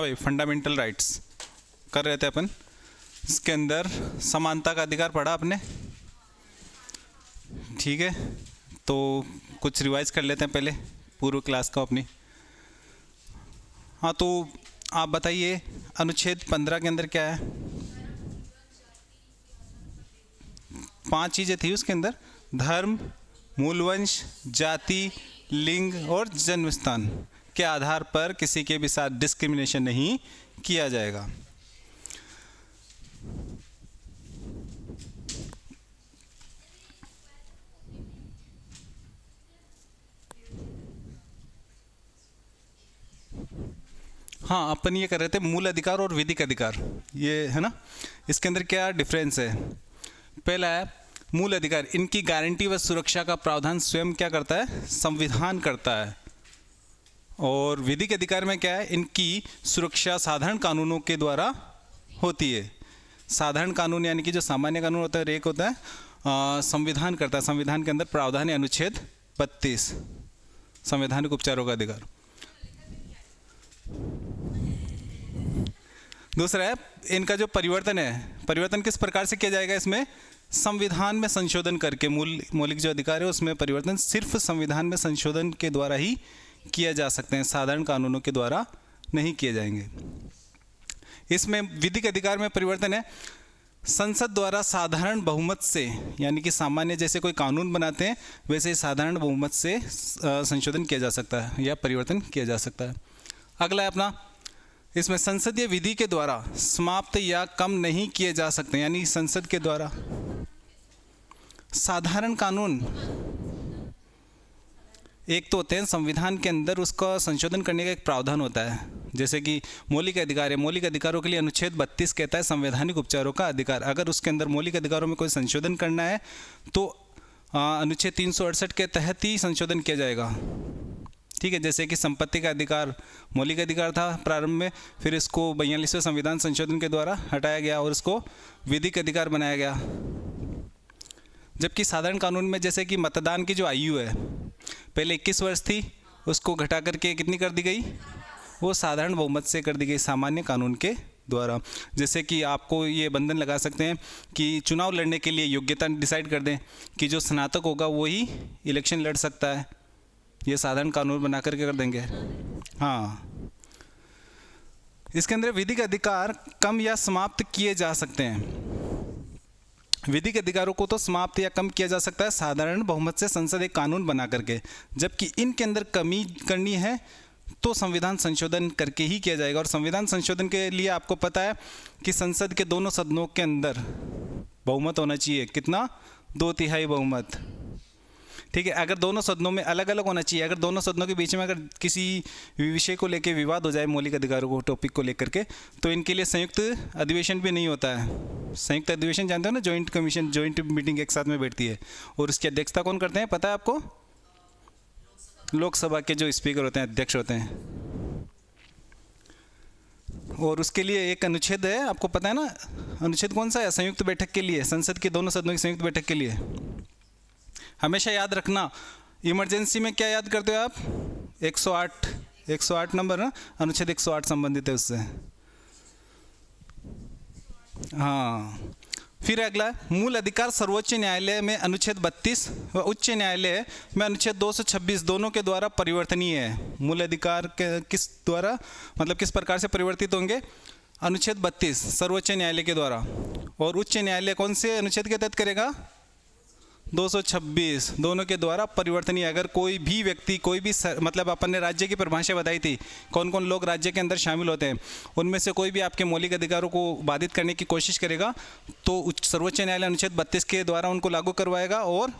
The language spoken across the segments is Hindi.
भाई, फंडामेंटल राइट्स कर रहे थे अपन। इसके अंदर समानता का अधिकार पढ़ा आपने, ठीक है। तो कुछ रिवाइज कर लेते हैं पहले पूर्व क्लास का अपनी। हाँ, तो आप बताइए अनुच्छेद 15 के अंदर क्या है? 5 चीज़ें थी उसके अंदर: धर्म, मूलवंश, जाति, लिंग और जन्मस्थान के आधार पर किसी के भी साथ डिस्क्रिमिनेशन नहीं किया जाएगा। हाँ, अपन ये कर रहे थे मूल अधिकार और विधिक अधिकार, ये है ना। इसके अंदर क्या डिफरेंस है? पहला है मूल अधिकार, इनकी गारंटी व सुरक्षा का प्रावधान स्वयं क्या करता है? संविधान करता है। और विधिक अधिकार में क्या है? इनकी सुरक्षा साधारण कानूनों के द्वारा होती है। साधारण कानून यानी कि जो सामान्य कानून होता है, एक होता है संविधान करता है। संविधान के अंदर प्रावधान है अनुच्छेद 32, संवैधानिक उपचारों का अधिकार। दूसरा है इनका जो परिवर्तन है, परिवर्तन किस प्रकार से किया जाएगा? इसमें संविधान में संशोधन करके, मौलिक जो अधिकार है उसमें परिवर्तन सिर्फ संविधान में संशोधन के द्वारा ही किया जा सकते हैं, साधारण कानूनों के द्वारा नहीं किए जाएंगे। इसमें विधिक अधिकार में परिवर्तन है संसद द्वारा साधारण बहुमत से, यानी कि सामान्य जैसे कोई कानून बनाते हैं वैसे ही साधारण बहुमत से संशोधन किया जा सकता है या परिवर्तन किया जा सकता है। अगला है अपना, इसमें संसदीय विधि के द्वारा समाप्त या कम नहीं किए जा सकते, यानी संसद के द्वारा साधारण कानून एक तो होते हैं संविधान के अंदर, उसका संशोधन करने का एक प्रावधान होता है। जैसे कि मौलिक अधिकार है, मौलिक अधिकारों के लिए अनुच्छेद 32 कहता है संवैधानिक उपचारों का अधिकार। अगर उसके अंदर मौलिक अधिकारों में कोई संशोधन करना है तो अनुच्छेद 368 के तहत ही संशोधन किया जाएगा, ठीक है। जैसे कि संपत्ति का अधिकार मौलिक अधिकार था प्रारंभ में, फिर इसको 42वें संविधान संशोधन के द्वारा हटाया गया और इसको विधिक अधिकार बनाया गया। जबकि साधारण कानून में जैसे कि मतदान की जो आयु है पहले 21 वर्ष थी, उसको घटा करके कितनी कर दी गई? वो साधारण बहुमत से कर दी गई, सामान्य कानून के द्वारा। जैसे कि आपको ये बंधन लगा सकते हैं कि चुनाव लड़ने के लिए योग्यता डिसाइड कर दें कि जो स्नातक होगा वो ही इलेक्शन लड़ सकता है, ये साधारण कानून बना करके कर देंगे। हाँ, इसके अंदर विधिक अधिकार कम या समाप्त किए जा सकते हैं। विधिक अधिकारों को तो समाप्त या कम किया जा सकता है साधारण बहुमत से संसद एक कानून बना करके, जबकि इनके अंदर कमी करनी है तो संविधान संशोधन करके ही किया जाएगा। और संविधान संशोधन के लिए आपको पता है कि संसद के दोनों सदनों के अंदर बहुमत होना चाहिए। कितना? 2/3 बहुमत, ठीक है। अगर दोनों सदनों में अलग अलग होना चाहिए, अगर दोनों सदनों के बीच में अगर किसी विषय को लेकर विवाद हो जाए, मौलिक अधिकारों को टॉपिक को लेकर के, तो इनके लिए संयुक्त अधिवेशन भी नहीं होता है। संयुक्त अधिवेशन जानते हो ना, जॉइंट कमीशन, जॉइंट मीटिंग एक साथ में बैठती है। और उसकी अध्यक्षता कौन करते हैं पता है आपको? लोकसभा के जो स्पीकर होते हैं, अध्यक्ष होते हैं। और उसके लिए एक अनुच्छेद है, आपको पता है ना अनुच्छेद कौन सा है? संयुक्त बैठक के लिए, संसद के दोनों सदनों की संयुक्त बैठक के लिए। हमेशा याद रखना, इमरजेंसी में क्या याद करते हो आप? 108 नंबर ना, अनुच्छेद 108 संबंधित है उससे। हाँ, फिर अगला मूल अधिकार सर्वोच्च न्यायालय में अनुच्छेद 32 व उच्च न्यायालय में अनुच्छेद 226 दोनों के द्वारा परिवर्तनीय है। मूल अधिकार के किस द्वारा, मतलब किस प्रकार से परिवर्तित होंगे? अनुच्छेद 32 सर्वोच्च न्यायालय के द्वारा, और उच्च न्यायालय कौन से अनुच्छेद के तहत करेगा? 226, दोनों के द्वारा परिवर्तनीय। अगर कोई भी व्यक्ति, कोई भी मतलब अपन ने राज्य की परिभाषा बताई थी, कौन कौन लोग राज्य के अंदर शामिल होते हैं, उनमें से कोई भी आपके मौलिक अधिकारों को बाधित करने की कोशिश करेगा तो सर्वोच्च न्यायालय अनुच्छेद 32 के द्वारा उनको लागू करवाएगा, और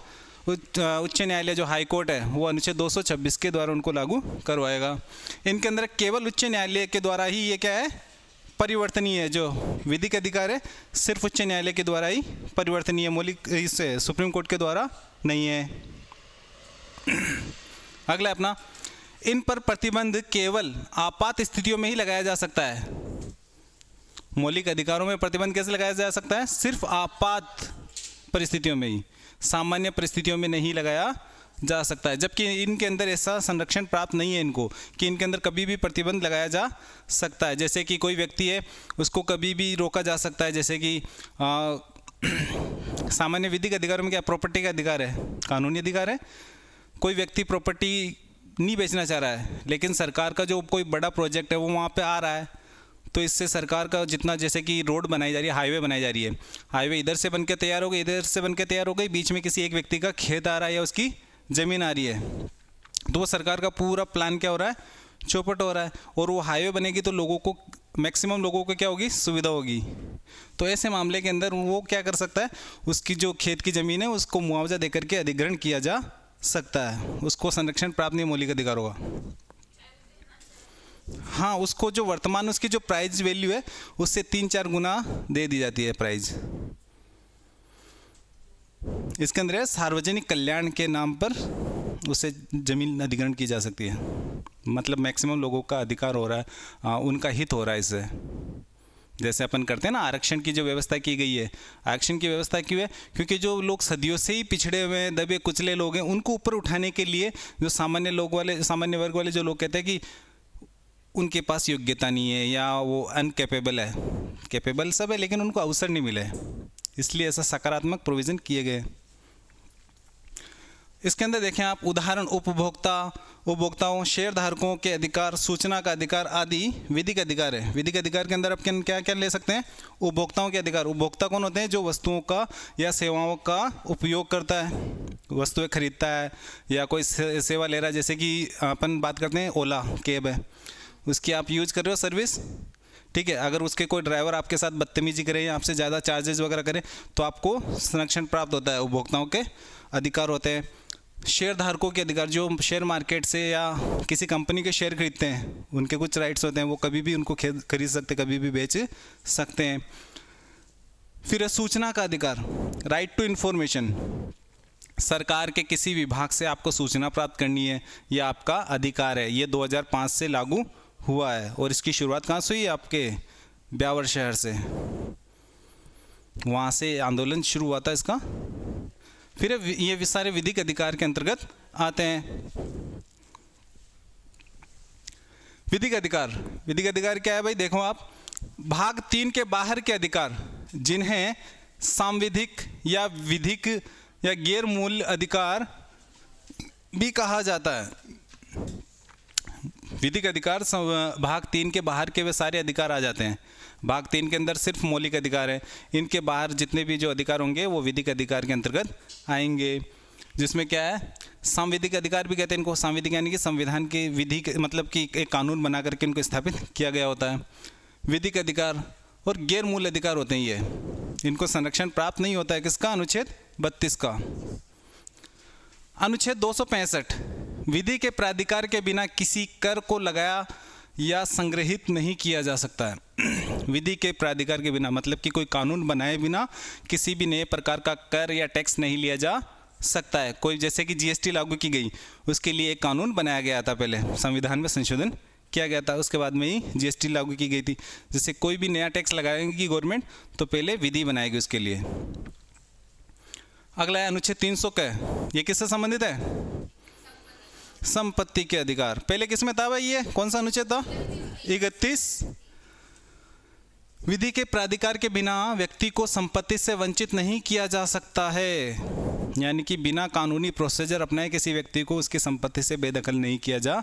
उच्च न्यायालय जो हाई कोर्ट है वो अनुच्छेद 226 के द्वारा उनको लागू करवाएगा। इनके अंदर केवल उच्च न्यायालय के द्वारा ही ये क्या है? परिवर्तनीय है। जो विधिक अधिकार है सिर्फ उच्च न्यायालय के द्वारा ही परिवर्तनीय, मौलिक इससे सुप्रीम कोर्ट के द्वारा नहीं है। अगला अपना, इन पर प्रतिबंध केवल आपात स्थितियों में ही लगाया जा सकता है। मौलिक अधिकारों में प्रतिबंध कैसे लगाया जा सकता है? सिर्फ आपात परिस्थितियों में ही, सामान्य परिस्थितियों में नहीं लगाया जा सकता है, जबकि इनके अंदर ऐसा संरक्षण प्राप्त नहीं है इनको कि इनके अंदर कभी भी प्रतिबंध लगाया जा सकता है। जैसे कि कोई व्यक्ति है उसको कभी भी रोका जा सकता है, जैसे कि सामान्य विधिक अधिकारों में क्या प्रॉपर्टी का अधिकार है, कानूनी अधिकार है। कोई व्यक्ति प्रॉपर्टी नहीं बेचना चाह रहा है लेकिन सरकार का जो कोई बड़ा प्रोजेक्ट है वो वहाँ पे आ रहा है, तो इससे सरकार का जितना, जैसे कि रोड बनाई जा रही है, हाईवे बनाई जा रही है, हाईवे इधर से बन के तैयार हो गई, इधर से बन के तैयार हो गई, बीच में किसी एक व्यक्ति का खेत आ रहा है या उसकी ज़मीन आ रही है, तो वो सरकार का पूरा प्लान क्या हो रहा है, चौपट हो रहा है। और वो हाईवे बनेगी तो लोगों को, मैक्सिमम लोगों को क्या होगी, सुविधा होगी। तो ऐसे मामले के अंदर वो क्या कर सकता है, उसकी जो खेत की ज़मीन है उसको मुआवजा देकर के अधिग्रहण किया जा सकता है, उसको संरक्षण प्राप्त नहीं मौलिक अधिकार होगा। हाँ, उसको जो वर्तमान उसकी जो प्राइस वैल्यू है उससे 3-4 गुना दे दी जाती है प्राइस। इसके अंदर है सार्वजनिक कल्याण के नाम पर उसे जमीन अधिग्रहण की जा सकती है, मतलब मैक्सिमम लोगों का अधिकार हो रहा है, उनका हित हो रहा है इससे। जैसे अपन करते हैं ना, आरक्षण की जो व्यवस्था की गई है, आरक्षण की व्यवस्था क्यों है, क्योंकि जो लोग सदियों से ही पिछड़े हुए हैं, दबे कुचले लोग हैं, उनको ऊपर उठाने के लिए जो सामान्य वर्ग वाले जो लोग कहते हैं कि उनके पास योग्यता नहीं है या वो अनकैपेबल है, कैपेबल सब है लेकिन उनको अवसर नहीं मिले, इसलिए ऐसा सकारात्मक प्रोविज़न किए गए। इसके अंदर देखें आप उदाहरण, उपभोक्ताओं, शेयर धारकों के अधिकार, सूचना का अधिकार आदि विधिक अधिकार है। विधिक अधिकार के अंदर आप क्या क्या ले सकते हैं, उपभोक्ताओं के अधिकार। उपभोक्ता कौन होते हैं, जो वस्तुओं का या सेवाओं का उपयोग करता है, वस्तुएं खरीदता है या कोई सेवा ले रहा है। जैसे कि अपन बात करते हैं ओला कैब है, उसकी आप यूज कर रहे हो सर्विस, ठीक है, अगर उसके कोई ड्राइवर आपके साथ बदतमीजी करे या आपसे ज़्यादा चार्जेस वगैरह करे तो आपको संरक्षण प्राप्त होता है, उपभोक्ताओं के अधिकार होते हैं। शेयर धारकों के अधिकार, जो शेयर मार्केट से या किसी कंपनी के शेयर खरीदते हैं उनके कुछ राइट्स होते हैं, वो कभी भी उनको खरीद सकते, कभी भी बेच सकते हैं। फिर है सूचना का अधिकार, राइट टू इन्फॉर्मेशन। सरकार के किसी विभाग से आपको सूचना प्राप्त करनी है, यह आपका अधिकार है। ये 2005 से लागू हुआ है और इसकी शुरुआत कहाँ से हुई, आपके ब्यावर शहर से, वहाँ से आंदोलन शुरू हुआ था इसका। फिर ये सारे विधिक अधिकार के अंतर्गत आते हैं। विधिक अधिकार क्या है भाई, देखो आप, भाग 3 के बाहर के अधिकार जिन्हें सांविधिक या विधिक या गैर मूल्य अधिकार भी कहा जाता है। विधिक अधिकार भाग 3 के बाहर के वे सारे अधिकार आ जाते हैं। भाग 3 के अंदर सिर्फ मौलिक अधिकार है, इनके बाहर जितने भी जो अधिकार होंगे वो विधिक अधिकार के अंतर्गत आएंगे। जिसमें क्या है, सांविधिक अधिकार भी कहते हैं इनको। सांविधिक यानी कि संविधान की विधि, मतलब कि एक कानून बना करके इनको स्थापित किया गया होता है। विधिक अधिकार और गैर मूल्य अधिकार होते हैं ये, इनको संरक्षण प्राप्त नहीं होता है। किसका, अनुच्छेद 32 का। अनुच्छेद 265, विधि के प्राधिकार के बिना किसी कर को लगाया या संग्रहित नहीं किया जा सकता है। विधि के प्राधिकार के बिना मतलब कि कोई कानून बनाए बिना किसी भी नए प्रकार का कर या टैक्स नहीं लिया जा सकता है। कोई, जैसे कि जीएसटी लागू की गई, उसके लिए एक कानून बनाया गया था, पहले संविधान में संशोधन किया गया था, उसके बाद में ही जीएसटी लागू की गई थी। जैसे कोई भी नया टैक्स लगाएगी गवर्नमेंट तो पहले विधि बनाएगी उसके लिए। अगला है अनुच्छेद 300 का, ये किससे संबंधित है, संपत्ति के अधिकार। पहले किस में था भाई, ये कौन सा अनुच्छेद था, 31। विधि के प्राधिकार के बिना व्यक्ति को संपत्ति से वंचित नहीं किया जा सकता है, यानी कि बिना कानूनी प्रोसीजर अपनाए किसी व्यक्ति को उसकी संपत्ति से बेदखल नहीं किया जा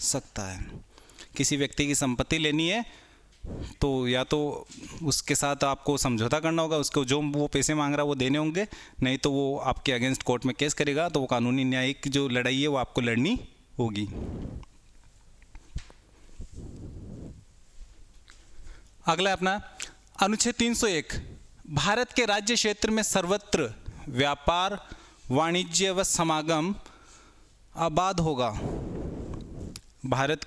सकता है। किसी व्यक्ति की संपत्ति लेनी है तो या तो उसके साथ आपको समझौता करना होगा, उसको जो वो पैसे मांग रहा है वो देने होंगे, नहीं तो वो आपके अगेंस्ट कोर्ट में केस करेगा, तो वो कानूनी न्यायिक जो लड़ाई है वो आपको लड़नी होगी। अगला अपना अनुच्छेद 301, भारत के राज्य क्षेत्र में सर्वत्र व्यापार, वाणिज्य व समागम आबाद होगा। भारत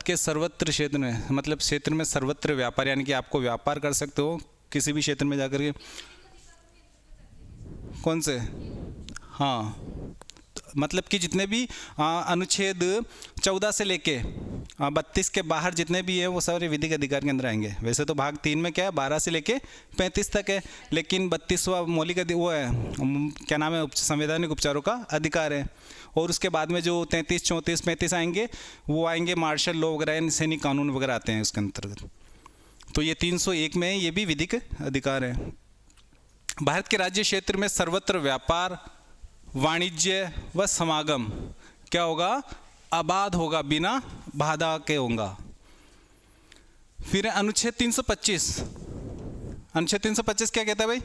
के सर्वत्र क्षेत्र में, मतलब क्षेत्र में सर्वत्र व्यापार, यानी कि आपको व्यापार कर सकते हो किसी भी क्षेत्र में जाकर के। कौन से, हाँ, मतलब कि जितने भी अनुच्छेद 14 से लेके 32 के बाहर जितने भी हैं वो सारे विधिक अधिकार के अंदर आएंगे। वैसे तो भाग 3 में क्या है 12 से लेके 35 तक है, लेकिन 32वां मौलिक वो है क्या नाम है संवैधानिक उपचारों का अधिकार है। और उसके बाद में जो 33, 34, 35 आएंगे वो आएंगे मार्शल लॉ वगैरह, सैनिक कानून वगैरह आते हैं उसके अंतर्गत। तो ये 301 में ये भी विधिक अधिकार है। भारत के राज्य क्षेत्र में सर्वत्र व्यापार, वाणिज्य व समागम क्या होगा, आबाद होगा, बिना बाधा के होगा। फिर अनुच्छेद 325, अनुच्छेद 325 क्या कहता है भाई,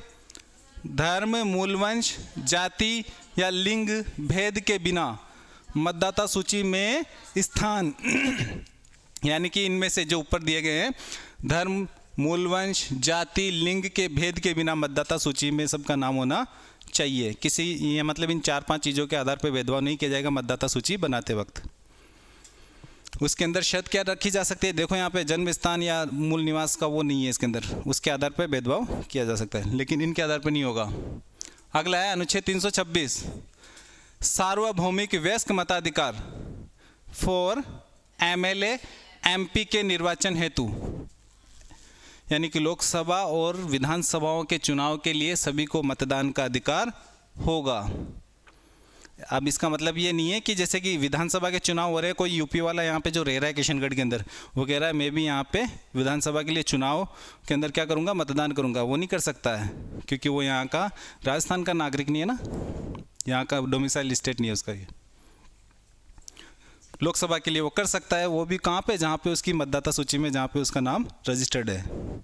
धर्म, मूलवंश, जाति या लिंग भेद के बिना मतदाता सूची में स्थान यानी कि इनमें से जो ऊपर दिए गए हैं धर्म, मूलवंश, जाति, लिंग के भेद के बिना मतदाता सूची में सबका नाम होना चाहिए। किसी ये मतलब इन 4-5 चीज़ों के आधार पर भेदभाव नहीं किया जाएगा मतदाता सूची बनाते वक्त। उसके अंदर शर्त क्या रखी जा सकती है, देखो यहाँ पे जन्म स्थान या मूल निवास का वो नहीं है इसके अंदर, उसके आधार पर भेदभाव किया जा सकता है, लेकिन इनके आधार पर नहीं होगा। अगला है अनुच्छेद 326, सार्वभौमिक वयस्क मताधिकार फॉर MLA MP के निर्वाचन हेतु, यानी कि लोकसभा और विधानसभाओं के चुनाव के लिए सभी को मतदान का अधिकार होगा। अब इसका मतलब ये नहीं है कि जैसे कि विधानसभा के चुनाव हो रहे हैं, कोई यूपी वाला यहाँ पे जो रह रहा है किशनगढ़ के अंदर वो कह रहा है मैं भी यहाँ पे विधानसभा के लिए चुनाव के अंदर क्या करूँगा, मतदान करूँगा, वो नहीं कर सकता है क्योंकि वो यहाँ का राजस्थान का नागरिक नहीं है ना, यहाँ का डोमिसाइल स्टेट नहीं है उसका। ये लोकसभा के लिए वो कर सकता है, वो भी कहाँ पे, जहाँ पे उसकी मतदाता सूची में जहाँ पे उसका नाम रजिस्टर्ड है।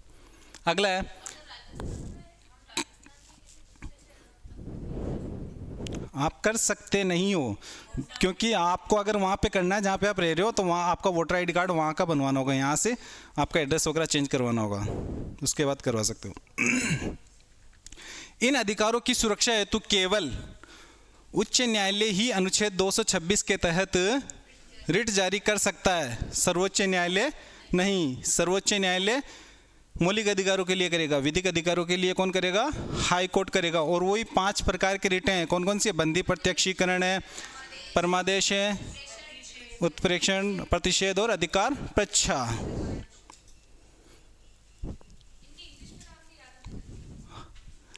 अगला है आप कर सकते नहीं हो, क्योंकि आपको अगर वहाँ पे करना है जहाँ पे आप रह रहे हो तो वहाँ आपका वोटर ID कार्ड वहाँ का बनवाना होगा, यहाँ से आपका एड्रेस वगैरह चेंज करवाना होगा, उसके बाद करवा सकते हो। इन अधिकारों की सुरक्षा हेतु केवल उच्च न्यायालय ही अनुच्छेद 226 के तहत रिट जारी कर सकता है, सर्वोच्च न्यायालय नहीं। सर्वोच्च न्यायालय मौलिक अधिकारों के लिए करेगा, विधिक अधिकारों के लिए कौन करेगा, हाई कोर्ट करेगा। और वही 5 प्रकार के रिटें हैं, कौन कौन सी, बंदी प्रत्यक्षीकरण है, परमादेश है, उत्प्रेक्षण, प्रतिषेध और अधिकार प्रच्छा।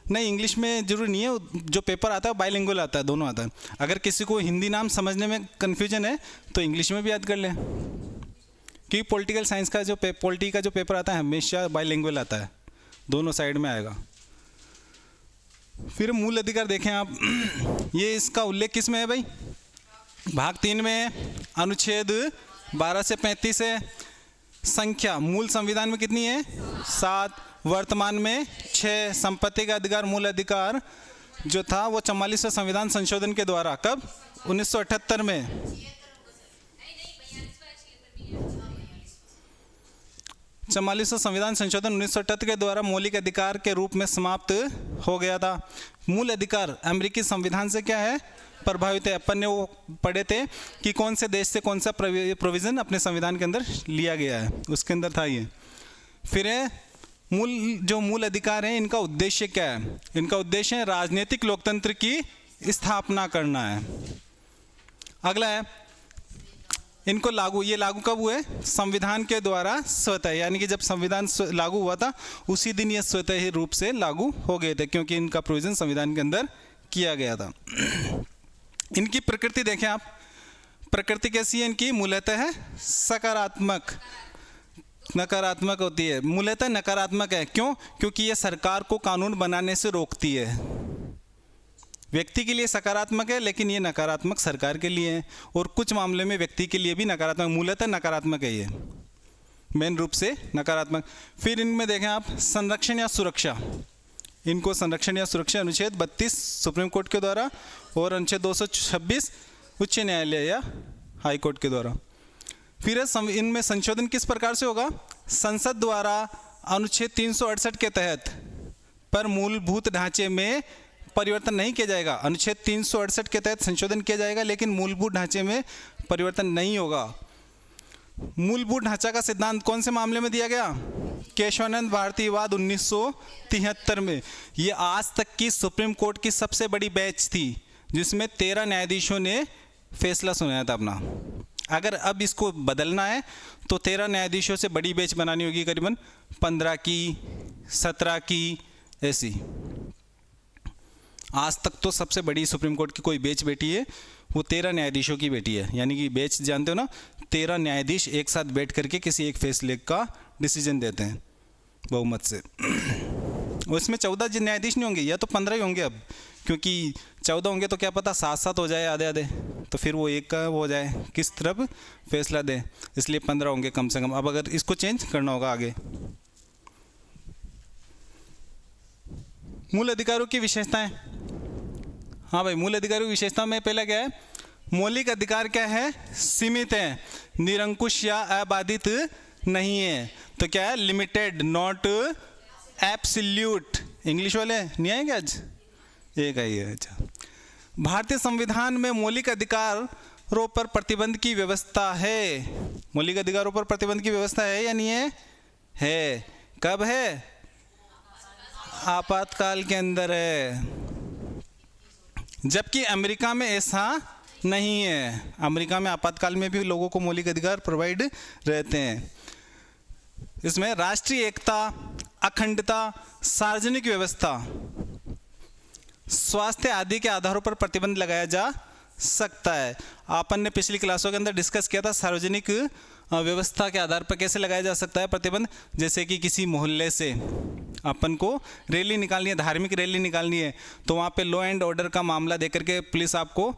नहीं, इंग्लिश में जरूरी नहीं है, जो पेपर आता है बाइलिंगुअल आता है, दोनों आता है। अगर किसी को हिंदी नाम समझने में कन्फ्यूजन है तो इंग्लिश में भी याद कर लें, क्योंकि पॉलिटिकल साइंस का जो पॉलिटी का जो पेपर आता है हमेशा बाइलिंगुअल आता है, दोनों साइड में आएगा। फिर मूल अधिकार देखें आप, ये इसका उल्लेख किस में है भाई, भाग 3 में अनुच्छेद 12 से 35 है। संख्या मूल संविधान में कितनी है, 7, वर्तमान में 6। संपत्ति का अधिकार मूल अधिकार जो था वो 44वें संविधान संशोधन के द्वारा, कब, 1978 में। 44वें संविधान संशोधन 1978 के द्वारा मौलिक अधिकार के रूप में समाप्त हो गया था। मूल अधिकार अमेरिकी संविधान से क्या है, प्रभावित है। अपन ने वो पढ़े थे कि कौन से देश से कौन सा प्रोविज़न अपने संविधान के अंदर लिया गया है, उसके अंदर था ये। फिर मूल अधिकार हैं, इनका उद्देश्य क्या है, इनका उद्देश्य है राजनीतिक लोकतंत्र की स्थापना करना है। अगला है इनको लागू कब हुए, संविधान के द्वारा स्वतः, यानी कि जब संविधान लागू हुआ था उसी दिन ये स्वतः ही रूप से लागू हो गए थे, क्योंकि इनका प्रोविजन संविधान के अंदर किया गया था। इनकी प्रकृति देखें आप, प्रकृति कैसी है इनकी, मूलतः है सकारात्मक, नकारात्मक होती है। मूलतः नकारात्मक है, क्यों, क्योंकि ये सरकार को कानून बनाने से रोकती है। व्यक्ति के लिए सकारात्मक है लेकिन ये नकारात्मक सरकार के लिए है, और कुछ मामले में व्यक्ति के लिए भी नकारात्मक, मूलतः नकारात्मक है ये, मेन रूप से नकारात्मक। फिर इनमें देखें आप संरक्षण या सुरक्षा, इनको संरक्षण या सुरक्षा अनुच्छेद 32 सुप्रीम कोर्ट के द्वारा और अनुच्छेद 226 उच्च न्यायालय या हाई कोर्ट के द्वारा। फिर इनमें संशोधन किस प्रकार से होगा, संसद द्वारा अनुच्छेद 368 के तहत, पर मूलभूत ढांचे में परिवर्तन नहीं किया जाएगा। अनुच्छेद 368 के तहत संशोधन किया जाएगा लेकिन मूलभूत ढांचे में परिवर्तन नहीं होगा। मूलभूत ढांचा का सिद्धांत कौन से मामले में दिया गया, केशवानंद भारतीयवाद 1973 में। ये आज तक की सुप्रीम कोर्ट की सबसे बड़ी बैच थी जिसमें 13 न्यायाधीशों ने फैसला सुनाया था अपना। अगर अब इसको बदलना है तो 13 न्यायाधीशों से बड़ी बेंच बनानी होगी, करीबन 15 की, 17 की, ऐसी। आज तक तो सबसे बड़ी सुप्रीम कोर्ट की कोई बेंच बैठी है वो 13 न्यायाधीशों की बैठी है, यानी कि बेंच जानते हो ना, 13 न्यायाधीश एक साथ बैठ करके किसी एक फैसले का डिसीजन देते हैं बहुमत से। उसमें 14 न्यायाधीश नहीं होंगे, या तो 15 ही होंगे अब, क्योंकि 14 होंगे तो क्या पता 7-7 हो जाए, आधे आधे, तो फिर वो एक का हो जाए किस तरफ फैसला दे, इसलिए 15 होंगे कम से कम। अब अगर इसको चेंज करना होगा आगे। मूल अधिकारों की विशेषताएं। हाँ भाई, मूल अधिकारों की विशेषता में पहला क्या है, मौलिक अधिकार क्या है, सीमित है, निरंकुश या अबाधित नहीं है। तो क्या है, लिमिटेड, नॉट एब्सोल्यूट। इंग्लिश वाले नहीं आएंगे आज, एक आई है। अच्छा, भारतीय संविधान में मौलिक अधिकारों पर प्रतिबंध की व्यवस्था है। मौलिक अधिकारों पर प्रतिबंध की व्यवस्था है या नहीं है? है। कब है? आपातकाल के अंदर है, जबकि अमेरिका में ऐसा नहीं है। अमेरिका में आपातकाल में भी लोगों को मौलिक अधिकार प्रोवाइड रहते हैं। इसमें राष्ट्रीय एकता, अखंडता, सार्वजनिक व्यवस्था, स्वास्थ्य आदि के आधारों पर प्रतिबंध लगाया जा सकता है। अपन ने पिछली क्लासों के अंदर डिस्कस किया था सार्वजनिक व्यवस्था के आधार पर कैसे लगाया जा सकता है प्रतिबंध। जैसे कि किसी मोहल्ले से अपन को रैली निकालनी है, धार्मिक रैली निकालनी है, तो वहाँ पे लॉ एंड ऑर्डर का मामला देकर के पुलिस आपको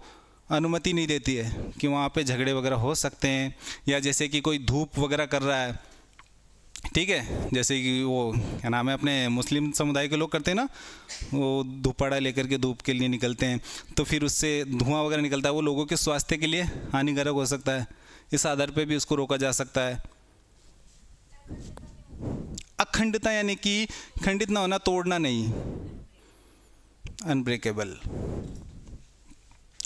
अनुमति नहीं देती है कि वहाँ पे झगड़े वगैरह हो सकते हैं। या जैसे कि कोई धूप वगैरह कर रहा है, ठीक है, जैसे कि वो क्या नाम है, अपने मुस्लिम समुदाय के लोग करते हैं ना, वो धूपड़ा लेकर के धूप के लिए निकलते हैं, तो फिर उससे धुआं वगैरह निकलता है, वो लोगों के स्वास्थ्य के लिए हानिकारक हो सकता है। इस आधार पे भी उसको रोका जा सकता है। अखंडता यानी कि खंडित ना होना, तोड़ना नहीं, अनब्रेकेबल।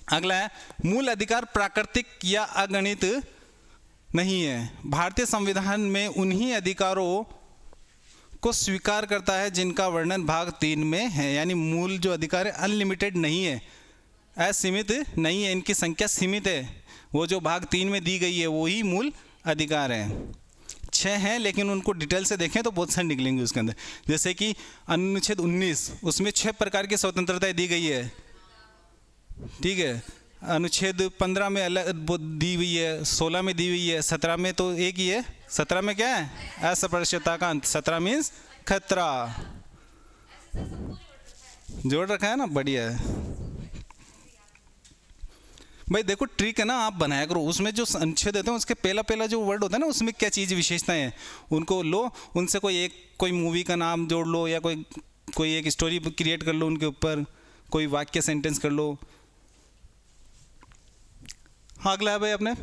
अगला है, मूल अधिकार प्राकृतिक या अगणित नहीं है। भारतीय संविधान में उन्हीं अधिकारों को स्वीकार करता है जिनका वर्णन भाग 3 में है। यानी मूल जो अधिकार है अनलिमिटेड नहीं है, असीमित नहीं है, इनकी संख्या सीमित है। वो जो भाग 3 में दी गई है वही मूल अधिकार है। 6 हैं, लेकिन उनको डिटेल से देखें तो बहुत सारे निकलेंगे उसके अंदर। जैसे कि अनुच्छेद 19, उसमें 6 प्रकार की स्वतंत्रता दी गई है, ठीक है। अनुच्छेद 15 में अलग दी हुई है, 16 में दी हुई है, 17 में तो एक ही है। 17 में क्या है, अस्पृश्यता का अंत। 17 मीन्स खतरा, जोड़ रखा है ना, बढ़िया है भाई। देखो ट्रिक है ना, आप बनाया करो। उसमें जो अनुच्छेद देते हैं उसके पहला जो वर्ड होता है ना, उसमें क्या चीज़ विशेषताएं हैं उनको लो, उनसे कोई मूवी का नाम जोड़ लो, या कोई एक स्टोरी क्रिएट कर लो उनके ऊपर, कोई वाक्य सेंटेंस कर लो। हाँ, अगला है भाई अपने,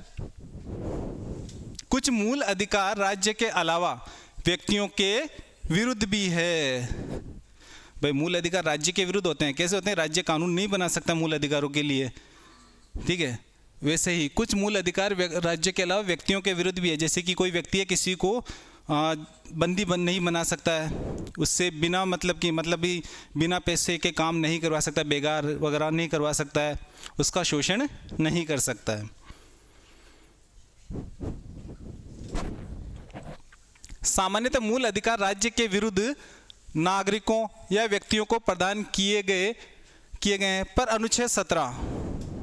कुछ मूल अधिकार राज्य के अलावा व्यक्तियों के विरुद्ध भी है। भाई मूल अधिकार राज्य के विरुद्ध होते हैं। कैसे होते हैं? राज्य कानून नहीं बना सकता मूल अधिकारों के लिए, ठीक है। वैसे ही कुछ मूल अधिकार राज्य के अलावा व्यक्तियों के विरुद्ध भी है। जैसे कि कोई व्यक्ति है, किसी को बंदी नहीं बना सकता है, उससे बिना बिना पैसे के काम नहीं करवा सकता, बेगार वगैरह नहीं करवा सकता है, उसका शोषण नहीं कर सकता है। सामान्यतः मूल अधिकार राज्य के विरुद्ध नागरिकों या व्यक्तियों को प्रदान किए गए हैं, पर अनुच्छेद 17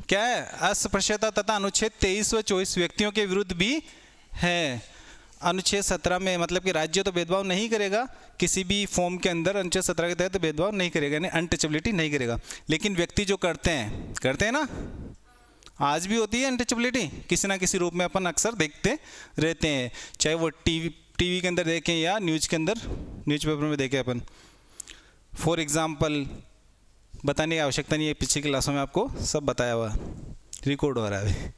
क्या है, अस्पृश्यता तथा अनुच्छेद 23 व 24 व्यक्तियों के विरुद्ध भी है। अनुच्छेद 17 में मतलब कि राज्य तो भेदभाव नहीं करेगा किसी भी फॉर्म के अंदर, अनुच्छेद 17 के तहत भेदभाव नहीं करेगा, यानी अनटचेबिलिटी नहीं करेगा। लेकिन व्यक्ति जो करते हैं ना, आज भी होती है अनटचेबिलिटी, किसी ना किसी रूप में अपन अक्सर देखते रहते हैं, चाहे वो टीवी के अंदर देखें या न्यूज़ के अंदर, न्यूज़पेपर में देखें अपन। फॉर एग्जाम्पल बताने की आवश्यकता नहीं है, पिछली क्लासों में आपको सब बताया हुआ, रिकॉर्ड हो रहा है।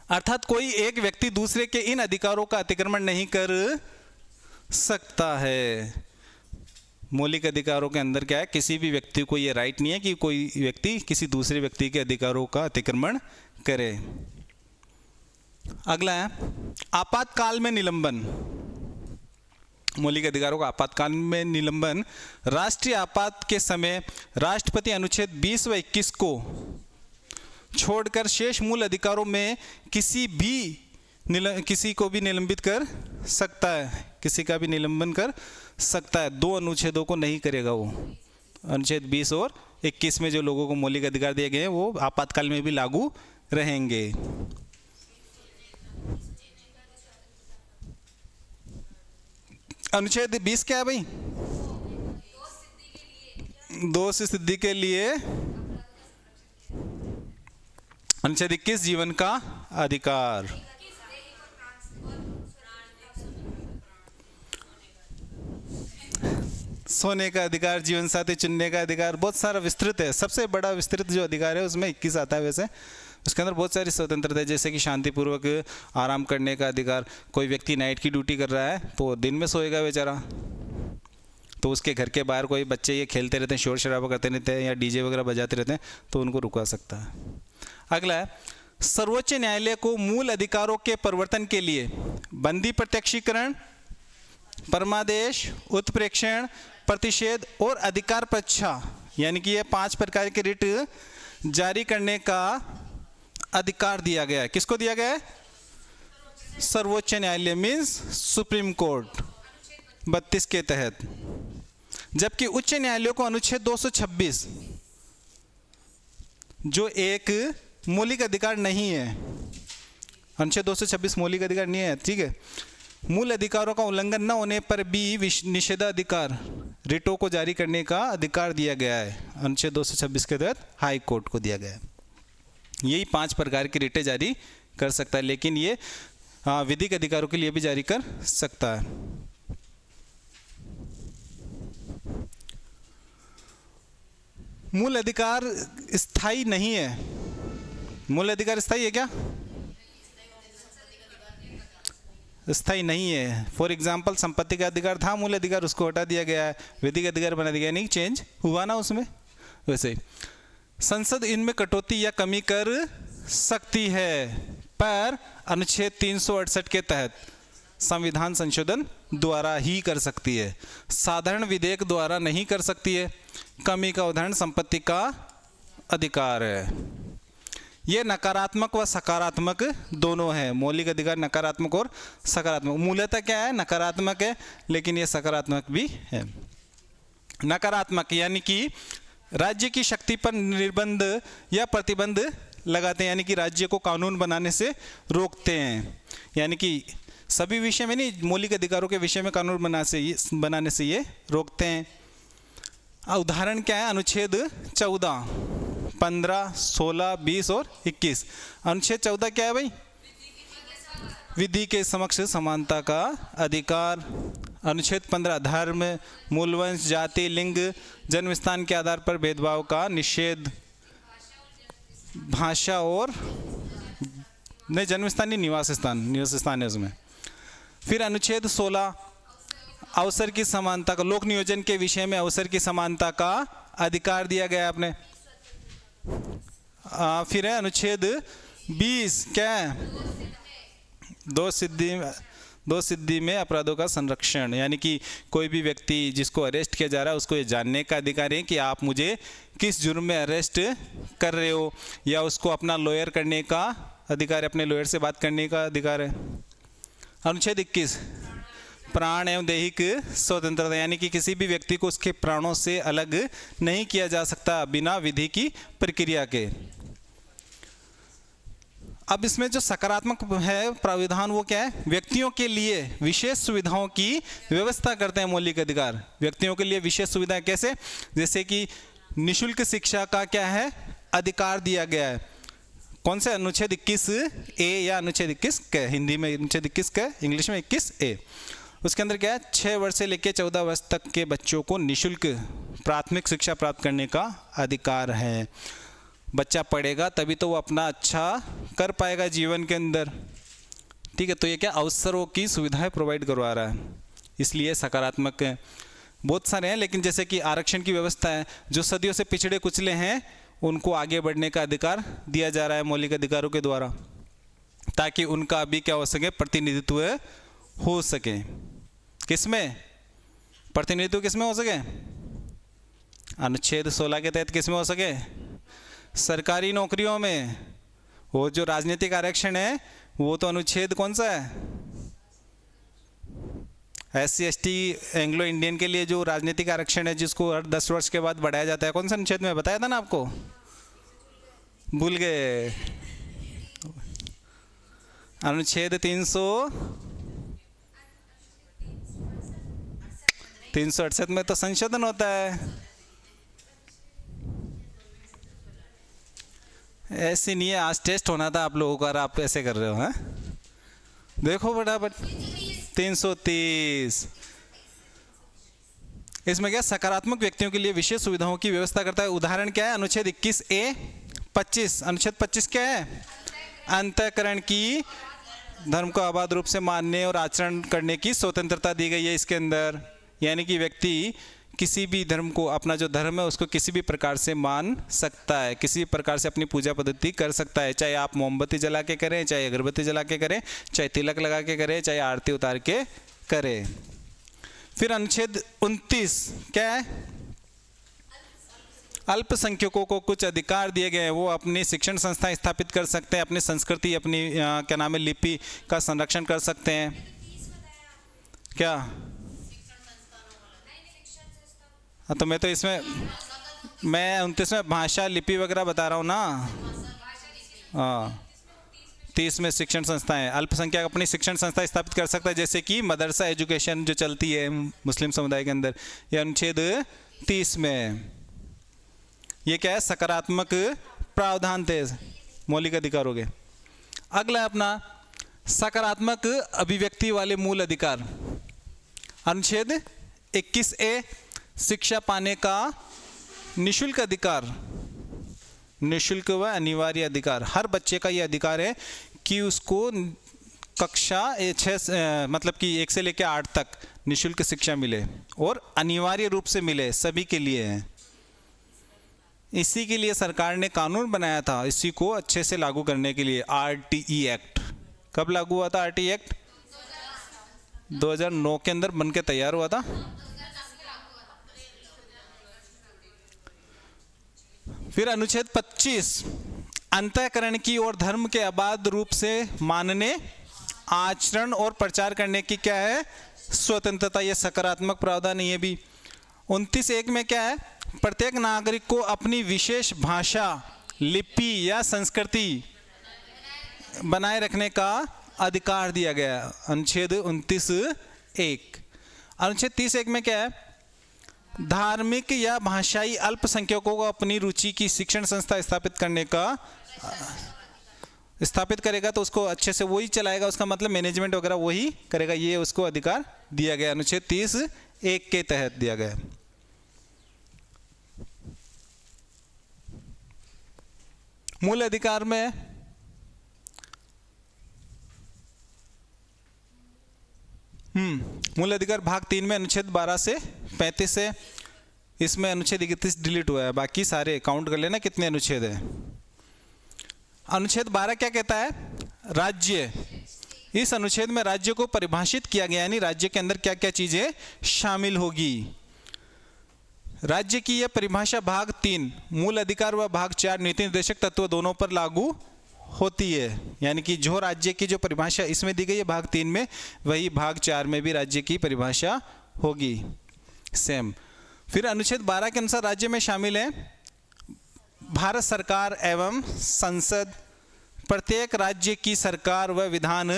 अर्थात कोई एक व्यक्ति दूसरे के इन अधिकारों का अतिक्रमण नहीं कर सकता है। मौलिक अधिकारों के अंदर क्या है, किसी भी व्यक्ति को ये राइट नहीं है कि कोई व्यक्ति किसी दूसरे व्यक्ति के अधिकारों का अतिक्रमण करे। अगला है आपातकाल में निलंबन। मौलिक अधिकारों का आपातकाल में निलंबन। राष्ट्रीय आपात के समय राष्ट्रपति अनुच्छेद 20 व 21 को छोड़कर शेष मूल अधिकारों में किसी को भी निलंबित कर सकता है, किसी का भी निलंबन कर सकता है। 2 अनुच्छेदों को नहीं करेगा वो। अनुच्छेद 20 और 21 में जो लोगों को मौलिक अधिकार दिए गए हैं वो आपातकाल में भी लागू रहेंगे। अनुच्छेद 20 क्या है भाई? 2 से सिद्धि के लिए। अनुच्छेद 21 जीवन का अधिकार। सोने का अधिकार, जीवन साथी चुनने का अधिकार, बहुत सारा विस्तृत है। सबसे बड़ा विस्तृत जो अधिकार है उसमें 21 आता है। वैसे उसके अंदर बहुत सारी स्वतंत्रता है, जैसे कि शांतिपूर्वक आराम करने का अधिकार। कोई व्यक्ति नाइट की ड्यूटी कर रहा है तो दिन में सोएगा बेचारा, तो उसके घर के बाहर कोई बच्चे ये खेलते रहते हैं, शोर शराबा करते रहते हैं या डीजे वगैरह बजाते रहते हैं, तो उनको रुका सकता है। अगला है, सर्वोच्च न्यायालय को मूल अधिकारों के परिवर्तन के लिए बंदी प्रत्यक्षीकरण, परमादेश, उत्प्रेक्षण, प्रतिषेध और अधिकार परीक्षा, यानी कि ये 5 प्रकार के रिट जारी करने का अधिकार दिया गया है। किसको दिया गया है? सर्वोच्च न्यायालय मीन्स सुप्रीम कोर्ट 32 के तहत। जबकि उच्च न्यायालयों को अनुच्छेद 226 जो एक मौलिक अधिकार नहीं है, अनुच्छेद 226 मौलिक अधिकार नहीं है, ठीक है। मूल अधिकारों का उल्लंघन न होने पर भी निषेधाधिकार, रिटों को जारी करने का अधिकार दिया गया है। अनुच्छेद 226 के तहत हाई कोर्ट को दिया गया है। यही 5 प्रकार की रिटें जारी कर सकता है, लेकिन ये विधिक अधिकारों के लिए भी जारी कर सकता है। मूल अधिकार स्थायी नहीं है। मूल अधिकार स्थायी है क्या? स्थायी नहीं है। फॉर एग्जाम्पल संपत्ति का अधिकार था मूल अधिकार, उसको हटा दिया गया है, विधिक अधिकार बना दिया गया, नहीं चेंज हुआ ना उसमें। वैसे संसद इनमें कटौती या कमी कर सकती है, पर अनुच्छेद 368 के तहत संविधान संशोधन द्वारा ही कर सकती है, साधारण विधेयक द्वारा नहीं कर सकती है। कमी का उदाहरण संपत्ति का अधिकार है। ये नकारात्मक व सकारात्मक दोनों है। मौलिक अधिकार नकारात्मक और सकारात्मक। मूलतः क्या है? नकारात्मक है, लेकिन ये सकारात्मक भी है। नकारात्मक यानी कि राज्य की शक्ति पर निर्बंध या प्रतिबंध लगाते हैं, यानी कि राज्य को कानून बनाने से रोकते हैं। यानी कि सभी विषय में नहीं, मौलिक अधिकारों के विषय में कानून बनाने से ये रोकते हैं। उदाहरण क्या है? अनुच्छेद 14, 15, 16, 20 और 21। अनुच्छेद 14 क्या है भाई? विधि के समक्ष समानता का अधिकार। अनुच्छेद 15 धर्म, मूलवंश, जाति, लिंग, जन्म स्थान के आधार पर भेदभाव का निषेध। भाषा और नहीं, जन्म स्थान नहीं, निवास स्थान है उसमें। फिर अनुच्छेद 16 अवसर की समानता का, लोक नियोजन के विषय में अवसर की समानता का अधिकार दिया गया आपने। फिर है अनुच्छेद 20 क्या है? दो सिद्धि में अपराधों का संरक्षण, यानी कि कोई भी व्यक्ति जिसको अरेस्ट किया जा रहा है उसको ये जानने का अधिकार है कि आप मुझे किस जुर्म में अरेस्ट कर रहे हो, या उसको अपना लॉयर करने का अधिकार है, अपने लॉयर से बात करने का अधिकार है। अनुच्छेद 21 प्राण एवं दैहिक स्वतंत्रता, यानी कि किसी भी व्यक्ति को उसके प्राणों से अलग नहीं किया जा सकता बिना विधि की प्रक्रिया के। अब इसमें जो सकारात्मक है प्राविधान वो क्या है? व्यक्तियों के लिए विशेष सुविधाओं की व्यवस्था करते हैं मौलिक अधिकार। व्यक्तियों के लिए विशेष सुविधाएं कैसे? जैसे कि निःशुल्क शिक्षा का क्या है? अधिकार दिया गया है। कौन से? अनुच्छेद 21A या अनुच्छेद 21 के, हिंदी में अनुच्छेद 21 के, इंग्लिश में 21A। उसके अंदर क्या है? 6 वर्ष से लेकर 14 वर्ष तक के बच्चों को निःशुल्क प्राथमिक शिक्षा प्राप्त करने का अधिकार है। बच्चा पढ़ेगा तभी तो वो अपना अच्छा कर पाएगा जीवन के अंदर, ठीक है। तो ये क्या अवसरों की सुविधाएं प्रोवाइड करवा रहा है, इसलिए सकारात्मक है। बहुत सारे हैं, लेकिन जैसे कि आरक्षण की व्यवस्था है, जो सदियों से पिछड़े कुचले हैं उनको आगे बढ़ने का अधिकार दिया जा रहा है मौलिक अधिकारों के द्वारा, ताकि उनका भी क्या हो सके? प्रतिनिधित्व हो सके। किसमें प्रतिनिधित्व किसमें हो सके? अनुच्छेद 16 के तहत किसमें हो सके? सरकारी नौकरियों में। वो जो राजनीतिक आरक्षण है वो तो अनुच्छेद कौन सा है? SC ST एंग्लो इंडियन के लिए जो राजनीतिक आरक्षण है जिसको हर 10 वर्ष के बाद बढ़ाया जाता है, कौन सा अनुच्छेद में बताया था ना आपको? भूल गए। अनुच्छेद 368 में तो संशोधन होता है। ऐसे नहीं है, आज टेस्ट होना था आप लोगों का और आप ऐसे कर रहे हो। हैं देखो फटाफट 330। इसमें क्या सकारात्मक व्यक्तियों के लिए विशेष सुविधाओं की व्यवस्था करता है। उदाहरण क्या है? अनुच्छेद 21A 25। अनुच्छेद 25 क्या है? अंतःकरण की धर्म को अबाध रूप से मानने और आचरण करने की स्वतंत्रता दी गई है इसके अंदर। यानी कि व्यक्ति किसी भी धर्म को, अपना जो धर्म है उसको किसी भी प्रकार से मान सकता है, किसी भी प्रकार से अपनी पूजा पद्धति कर सकता है, चाहे आप मोमबत्ती जला के करें, चाहे अगरबत्ती जला के करें, चाहे तिलक लगा के करें, चाहे आरती उतार के करें। फिर अनुच्छेद 29 क्या है? अल्पसंख्यकों को कुछ अधिकार दिए गए हैं। वो अपनी शिक्षण संस्थाएं स्थापित कर सकते हैं, अपनी संस्कृति, अपनी क्या नाम है, लिपि का संरक्षण कर सकते हैं। क्या? हाँ, तो मैं तो इसमें 29 में भाषा लिपि वगैरह बता रहा हूँ ना। हाँ, 30 में शिक्षण संस्थाएं, अल्पसंख्यक अपनी शिक्षण संस्था स्थापित कर सकता है, जैसे कि मदरसा एजुकेशन जो चलती है मुस्लिम समुदाय के अंदर, यह अनुच्छेद 30 में। ये क्या है? सकारात्मक प्रावधान थे, मौलिक अधिकार हो गए। अगला अपना सकारात्मक अभिव्यक्ति वाले मूल अधिकार। अनुच्छेद 21A शिक्षा पाने का निशुल्क अधिकार। निशुल्क व अनिवार्य अधिकार। हर बच्चे का ये अधिकार है कि उसको कक्षा 6 मतलब कि 1 से लेकर 8 तक निशुल्क शिक्षा मिले और अनिवार्य रूप से मिले, सभी के लिए है। इसी के लिए सरकार ने कानून बनाया था, इसी को अच्छे से लागू करने के लिए। RTE एक्ट कब लागू हुआ था? RTE एक्ट 2009 के अंदर बन के तैयार हुआ था। फिर अनुच्छेद 25 अंतःकरण की और धर्म के अबाध रूप से मानने, आचरण और प्रचार करने की क्या है? स्वतंत्रता। यह सकारात्मक प्रावधान है। ये भी 29(1) में क्या है? प्रत्येक नागरिक को अपनी विशेष भाषा, लिपि या संस्कृति बनाए रखने का अधिकार दिया गया। अनुच्छेद 29(1). अनुच्छेद 30(1) में क्या है? धार्मिक या भाषाई अल्पसंख्यकों को अपनी रुचि की शिक्षण संस्था स्थापित करने का, स्थापित करेगा तो उसको अच्छे से वही चलाएगा, उसका मतलब मैनेजमेंट वगैरह वही करेगा, ये उसको अधिकार दिया गया। अनुच्छेद 30(1) के तहत दिया गया। मूल अधिकार में मूल अधिकार भाग 3 में अनुच्छेद 12 से 35 है। इसमें अनुच्छेद 31 डिलीट हुआ है, बाकी सारे काउंट कर लेना कितने अनुच्छेद है। अनुच्छेद 12 क्या कहता है? राज्य। इस अनुच्छेद में राज्य को परिभाषित किया गया, यानी राज्य के अंदर क्या क्या चीजें शामिल होगी। राज्य की यह परिभाषा भाग 3 मूल अधिकार व भाग 4 नीति निर्देशक तत्व दोनों पर लागू होती है। यानी कि जो राज्य की जो परिभाषा इसमें दी गई है भाग 3 में, वही भाग 4 में भी राज्य की परिभाषा होगी सेम। फिर अनुच्छेद 12 के अनुसार राज्य में शामिल है भारत सरकार एवं संसद, प्रत्येक राज्य की सरकार व विधान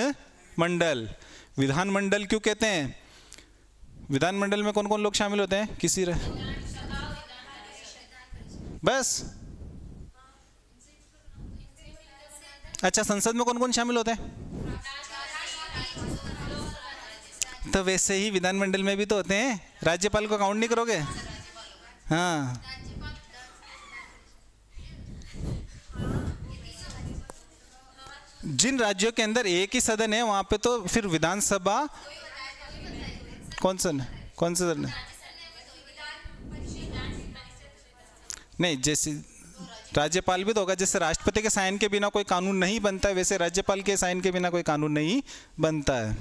मंडल। विधान मंडल क्यों कहते हैं? विधान मंडल में कौन कौन लोग शामिल होते हैं? किसी बस? अच्छा, संसद में कौन कौन शामिल होते हैं? तो वैसे ही विधानमंडल में भी तो होते हैं। राज्यपाल को काउंट नहीं करोगे? हाँ, जिन राज्यों के अंदर एक ही सदन है वहां पे तो फिर विधानसभा कौन सा सदन है? नहीं, जैसे राज्यपाल भी तो होगा। जैसे राष्ट्रपति के साइन के बिना कोई कानून नहीं बनता है, वैसे राज्यपाल के साइन के बिना कोई कानून नहीं बनता है।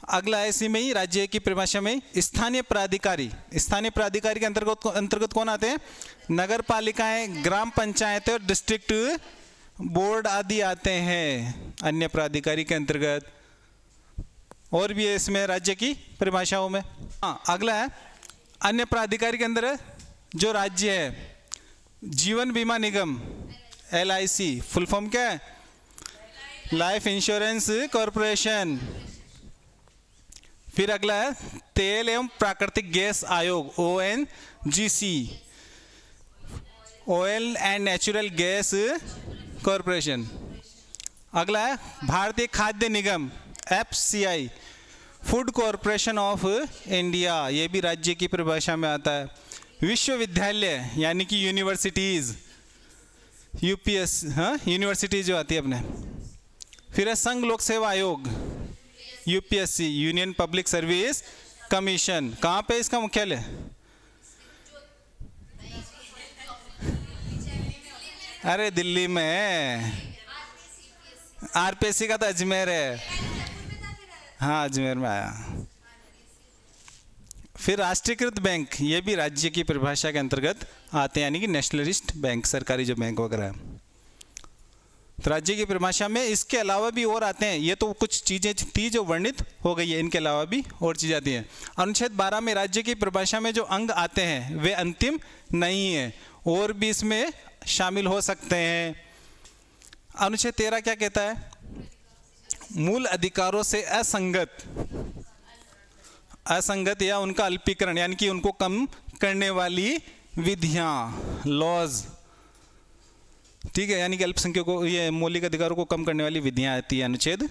अगला है इसी में ही राज्य की परिभाषा में स्थानीय प्राधिकारी। स्थानीय प्राधिकारी के अंतर्गत कौन आते हैं? नगर पालिकाएं, ग्राम पंचायतें और डिस्ट्रिक्ट बोर्ड आदि आते हैं अन्य प्राधिकारी के अंतर्गत। और भी है इसमें राज्य की परिभाषाओं में। हाँ, अगला है अन्य प्राधिकारी के अंदर जो राज्य है, जीवन बीमा निगम LIC, फुल फॉर्म क्या है? Life insurance corporation. फिर अगला है तेल एवं प्राकृतिक गैस आयोग ONGC, oil and natural gas corporation. अगला है भारतीय खाद्य निगम FCI, food corporation of India, ये भी राज्य की परिभाषा में आता है। विश्वविद्यालय यानी कि यूनिवर्सिटीज़, UPS, हाँ यूनिवर्सिटीज जो आती है अपने। फिर है संघ लोक सेवा आयोग UPSC, union public service commission. कहाँ पे इसका मुख्यालय? अरे दिल्ली में है। RPSC का तो अजमेर है। हाँ अजमेर में आया। फिर राष्ट्रीयकृत बैंक, ये भी राज्य की परिभाषा के अंतर्गत आते हैं, यानी कि नेशनलिस्ट बैंक, सरकारी जो बैंक वगैरह है। तो राज्य की परिभाषा में इसके अलावा भी और आते हैं। ये तो कुछ चीज़ें थी जो वर्णित हो गई है, इनके अलावा भी और चीज़ें आती हैं। अनुच्छेद 12 में राज्य की परिभाषा में जो अंग आते हैं वे अंतिम नहीं है, और भी इसमें शामिल हो सकते हैं। अनुच्छेद 13 क्या कहता है? मूल अधिकारों से असंगत या उनका अल्पीकरण, यानी कि उनको कम करने वाली विधियाँ, लॉज, ठीक है, यानी कि अल्पसंख्यकों, ये मौलिक अधिकारों को कम करने वाली विधियाँ आती है अनुच्छेद